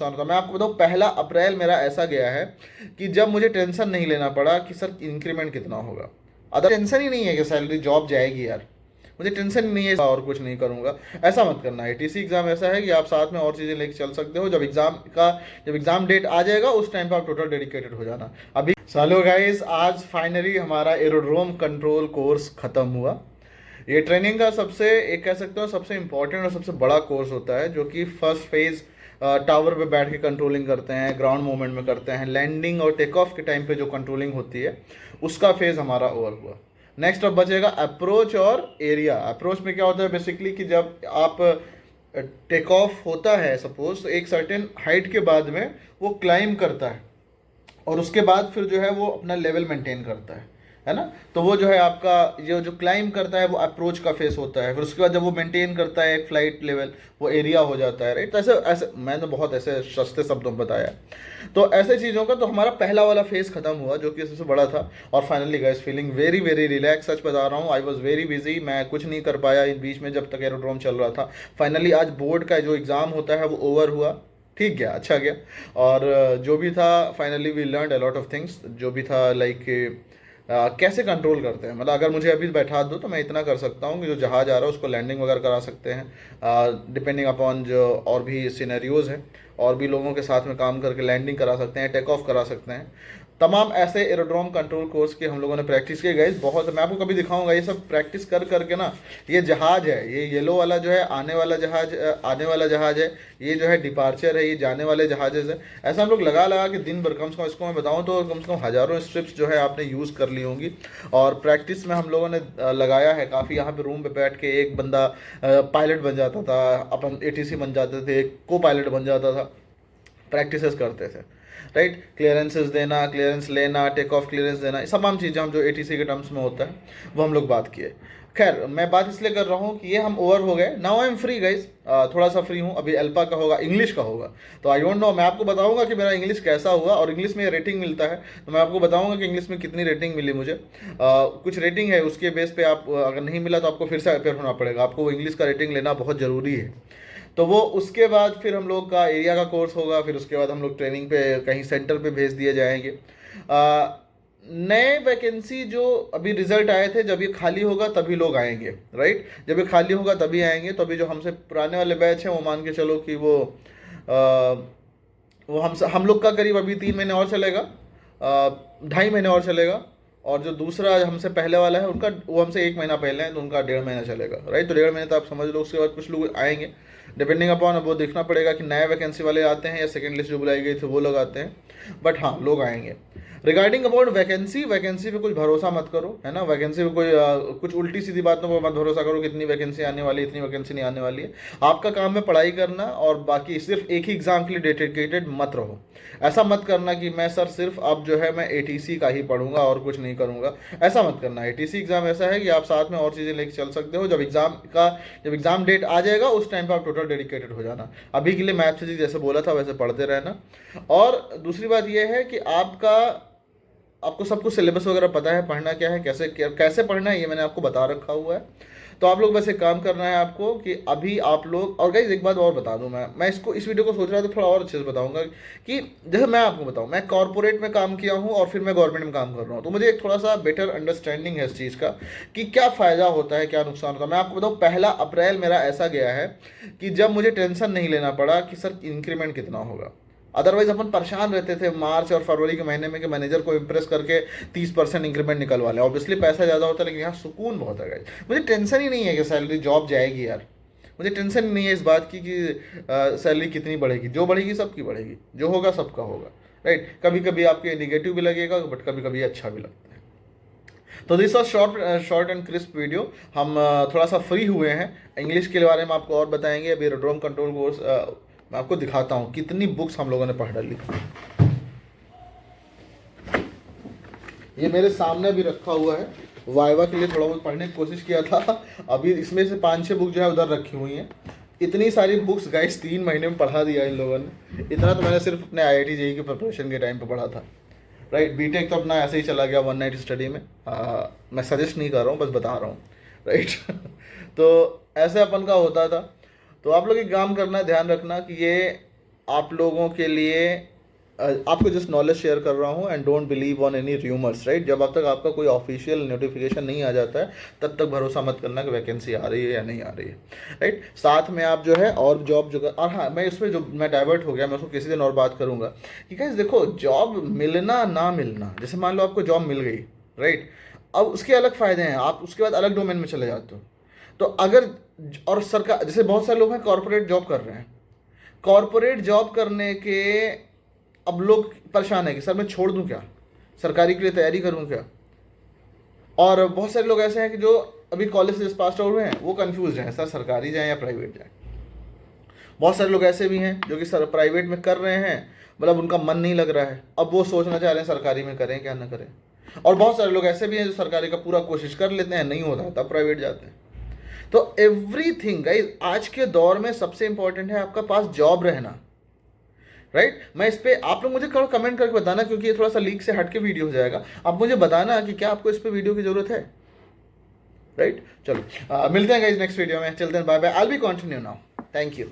था। मैं आपको बताऊं, 1 अप्रैल मेरा ऐसा गया है कि जब मुझे टेंशन नहीं लेना पड़ा कि सर इंक्रीमेंट कितना होगा। अदर टेंशन ही नहीं है कि सैलरी जॉब जाएगी यार, मुझे टेंशन नहीं है और कुछ नहीं करूंगा। ऐसा मत करना है। टीसी एग्जाम ऐसा है कि आप साथ में और चीज़ें लेके चल सकते हो। जब एग्जाम डेट आ जाएगा उस टाइम पे आप टोटल डेडिकेटेड हो जाना। अभी सालो गाइस, आज फाइनली हमारा एरोड्रोम कंट्रोल कोर्स खत्म हुआ। ये ट्रेनिंग का सबसे, एक कह सकते हो सबसे इंपॉर्टेंट और सबसे बड़ा कोर्स होता है, जो कि फर्स्ट फेज टावर पे बैठ के कंट्रोलिंग करते हैं, ग्राउंड मूवमेंट में करते हैं, लैंडिंग और टेक ऑफ के टाइम पे जो कंट्रोलिंग होती है उसका फेज हमारा ओवर हुआ। नेक्स्ट अब बचेगा अप्रोच और एरिया। अप्रोच में क्या होता है बेसिकली कि जब आप टेक ऑफ होता है सपोज, तो एक सर्टेन हाइट के बाद में वो क्लाइम करता है और उसके बाद फिर जो है वो अपना लेवल मेंटेन करता है ना। तो वो जो है आपका जो क्लाइम करता है वो अप्रोच का फेस होता है। फिर उसके बाद जब वो मेंटेन करता है एक फ्लाइट लेवल, वो एरिया हो जाता है, राइट। तो ऐसे ऐसे मैंने बहुत ऐसे सस्ते शब्दों में बताया। तो ऐसे चीज़ों का तो हमारा पहला वाला फेज खत्म हुआ, जो कि सबसे बड़ा था। और finally guys feeling very very relax, सच बता रहा हूँ। आई वॉज वेरी बिजी, मैं कुछ नहीं कर पाया इस बीच में जब तक एरोड्रोम चल रहा था। फाइनली आज बोर्ड का जो एग्ज़ाम होता है वो ओवर हुआ, ठीक गया, अच्छा गया। और जो भी था finally we learn a lot of things. जो भी था लाइक कैसे कंट्रोल करते हैं, मतलब अगर मुझे अभी बैठा दो तो मैं इतना कर सकता हूँ कि जो जहाज़ आ रहा है उसको लैंडिंग वगैरह करा सकते हैं, डिपेंडिंग अपॉन जो और भी सिनेरियोज़ हैं। और भी लोगों के साथ में काम करके लैंडिंग करा सकते हैं, टेक ऑफ करा सकते हैं। तमाम ऐसे एरोड्रोम कंट्रोल कोर्स की हम लोगों ने प्रैक्टिस की गई बहुत। मैं आपको कभी दिखाऊंगा ये सब प्रैक्टिस कर करके ना। ये जहाज है, ये येलो वाला जो है आने वाला जहाज है। ये जो है डिपार्चर है, ये जाने वाले जहाजेज है। ऐसा हम लोग लगा लगा कि दिन भर, कम से कम इसको मैं बताऊं तो कम से कम हज़ारों स्ट्रिप्स जो है आपने यूज़ कर ली होंगी। और प्रैक्टिस में हम लोगों ने लगाया है काफ़ी। यहाँ पे रूम पे बैठ के एक बंदा पायलट बन जाता था, अपन एटीसी बन जाते थे, एक को पायलट बन जाता था, प्रैक्टिसेस करते थे, राइट। क्लियरेंसेस देना, क्लियरेंस लेना, टेक ऑफ क्लियरेंस देना, ये तमाम चीज़ें हम जो एटीसी के टर्म्स में होता है वो हम लोग बात किए। खैर मैं बात इसलिए कर रहा हूँ कि ये हम ओवर हो गए। Now I am free guys, थोड़ा सा फ्री हूँ। अभी अल्पा का होगा, इंग्लिश का होगा। तो आई डोंट नो, मैं आपको बताऊंगा कि मेरा इंग्लिश कैसा हुआ। और इंग्लिश में रेटिंग मिलता है, तो मैं आपको बताऊंगा कि इंग्लिश में कितनी रेटिंग मिली मुझे। कुछ रेटिंग है, उसके बेस पे आप अगर नहीं मिला तो आपको फिर से अपेयर होना पड़ेगा। आपको वो इंग्लिश का रेटिंग लेना बहुत ज़रूरी है। तो वो उसके बाद फिर हम लोग का एरिया का कोर्स होगा। फिर उसके बाद हम लोग ट्रेनिंग पे कहीं सेंटर पे भेज दिए जाएंगे। नए वैकेंसी जो अभी रिजल्ट आए थे, जब ये खाली होगा तभी लोग आएंगे, राइट। जब ये खाली होगा तभी आएंगे। तो अभी जो हमसे पुराने वाले बैच हैं वो मान के चलो कि वो हम लोग का करीब अभी 3 महीने और चलेगा, 2.5 महीने और चलेगा। और जो दूसरा हमसे पहले वाला है उनका, वो हमसे 1 महीना पहले है तो उनका 1.5 महीना चलेगा, राइट। तो 1.5 महीने तो आप समझ लो। उसके बाद कुछ लोग आएंगे, डिपेंडिंग अपॉन वो देखना पड़ेगा कि नए वैकेंसी वाले आते हैं या सेकेंड लिस्ट जो बुलाई गई थी वो लोग आते हैं। बट हाँ, लोग आएंगे। रिगार्डिंग अबाउट वैकेंसी, वैकेंसी पे कुछ भरोसा मत करो, है ना। वैकेंसी पे कोई कुछ उल्टी सीधी बातों पर मत भरोसा करो कि इतनी वैकेंसी आने वाली है, इतनी वैकेंसी नहीं आने वाली है। आपका काम है पढ़ाई करना, और बाकी सिर्फ एक ही एग्जाम के लिए डेडिकेटेड मत रहो। ऐसा मत करना कि मैं सर सिर्फ अब जो है मैं एटीसी का ही पढ़ूंगा और कुछ नहीं करूंगा। ऐसा मत करना। एटीसी एग्जाम ऐसा है कि आप साथ में और चीज़ें लेके चल सकते हो। जब एग्जाम डेट आ जाएगा उस टाइम पर आप टोटल डेडिकेटेड हो जाना। अभी के लिए मैथ फिजिक्स जैसे बोला था वैसे पढ़ते रहना। और दूसरी बात यह है कि आपको सब कुछ सिलेबस वगैरह पता है, पढ़ना क्या है, कैसे कैसे पढ़ना है, ये मैंने आपको बता रखा हुआ है। तो आप लोग बस एक काम करना है आपको कि अभी आप लोग, और गाइज एक बात और बता दूं, मैं इस वीडियो को सोच रहा था थोड़ा और अच्छे से बताऊंगा कि जैसे मैं आपको बताऊं, मैं कॉर्पोरेट में काम किया हूं और फिर मैं गवर्नमेंट में काम कर रहा हूं। तो मुझे एक थोड़ा सा बेटर अंडरस्टैंडिंग है इस चीज़ का कि क्या फ़ायदा होता है, क्या नुकसान होता है। मैं आपको बताऊं, 1 अप्रैल मेरा ऐसा गया है कि जब मुझे टेंशन नहीं लेना पड़ा कि सर इंक्रीमेंट कितना होगा। अदरवाइज अपन परेशान रहते थे मार्च और फरवरी के महीने में कि मैनेजर को इंप्रेस करके 30% इंक्रीमेंट निकलवा लें। ऑब्वियसली पैसा ज़्यादा होता है, लेकिन यहाँ सुकून बहुत है गाइस। मुझे टेंशन ही नहीं है कि सैलरी जॉब जाएगी यार। मुझे टेंशन नहीं है इस बात की कि सैलरी कितनी बढ़ेगी। जो बढ़ेगी सबकी बढ़ेगी, जो होगा सबका होगा, राइट। कभी कभी आपके निगेटिव भी लगेगा, बट कभी कभी अच्छा भी लगता है। तो this was short and crisp video. हम थोड़ा सा फ्री हुए हैं। इंग्लिश के बारे में आपको और बताएंगे। अभी एरोड्रोम कंट्रोल कोर्स मैं आपको दिखाता हूँ कितनी बुक्स हम लोगों ने पढ़ डाली। ये मेरे सामने भी रखा हुआ है। वाइवा के लिए थोड़ा बहुत पढ़ने की कोशिश किया था। अभी इसमें से 5-6 बुक जो है उधर रखी हुई हैं। इतनी सारी बुक्स गाइस 3 महीने में पढ़ा दिया इन लोगों ने। इतना तो मैंने सिर्फ अपने IIT जेईई के प्रिपरेशन के टाइम पे पढ़ा था, राइट। बीटेक तो अपना ऐसे ही चला गया 1 नाइट स्टडी में। मैं सजेस्ट नहीं कर रहा हूँ, बस बता रहा हूँ, राइट। तो ऐसे अपन का होता था। तो आप लोग एक काम करना, ध्यान रखना कि ये आप लोगों के लिए आपको जस्ट नॉलेज शेयर कर रहा हूँ, and don't believe on any rumours, right. जब तक आपका कोई ऑफिशियल नोटिफिकेशन नहीं आ जाता है तब तक भरोसा मत करना कि वैकेंसी आ रही है या नहीं आ रही है, राइट। साथ में आप जो है और जॉब जो और हाँ, मैं इसमें जो मैं डाइवर्ट हो गया, मैं उसको किसी दिन और बात करूँगा कि गाइस देखो, जॉब मिलना ना मिलना, जैसे मान लो आपको जॉब मिल गई, राइट, अब उसके अलग फ़ायदे हैं, आप उसके बाद अलग डोमेन में चले जाते हो। तो अगर और सरकार, जैसे बहुत सारे लोग हैं कॉर्पोरेट जॉब कर रहे हैं, कॉर्पोरेट जॉब करने के अब लोग परेशान है कि सर मैं छोड़ दूं क्या, सरकारी के लिए तैयारी करूं क्या। और बहुत सारे लोग ऐसे हैं कि जो अभी कॉलेज से पास आउट हुए हैं, वो कंफ्यूज हैं, सर सरकारी जाएं या प्राइवेट जाएं। बहुत सारे लोग ऐसे भी हैं जो कि सर प्राइवेट में कर रहे हैं, मतलब उनका मन नहीं लग रहा है, अब वो सोचना चाह रहे हैं सरकारी में करें क्या ना करें। और बहुत सारे लोग ऐसे भी हैं जो सरकारी का पूरा कोशिश कर लेते हैं, नहीं होता है तब प्राइवेट जाते हैं। तो एवरीथिंग गाइस, आज के दौर में सबसे इंपॉर्टेंट है आपका पास जॉब रहना, राइट। मैं इस पे आप लोग मुझे कमेंट करके बताना, क्योंकि ये थोड़ा सा लीक से हट के वीडियो हो जाएगा। आप मुझे बताना कि क्या आपको इस पे वीडियो की जरूरत है, राइट। चलो मिलते हैं गाइस नेक्स्ट वीडियो में, चलते हैं, bye bye, I will be continue now, thank you.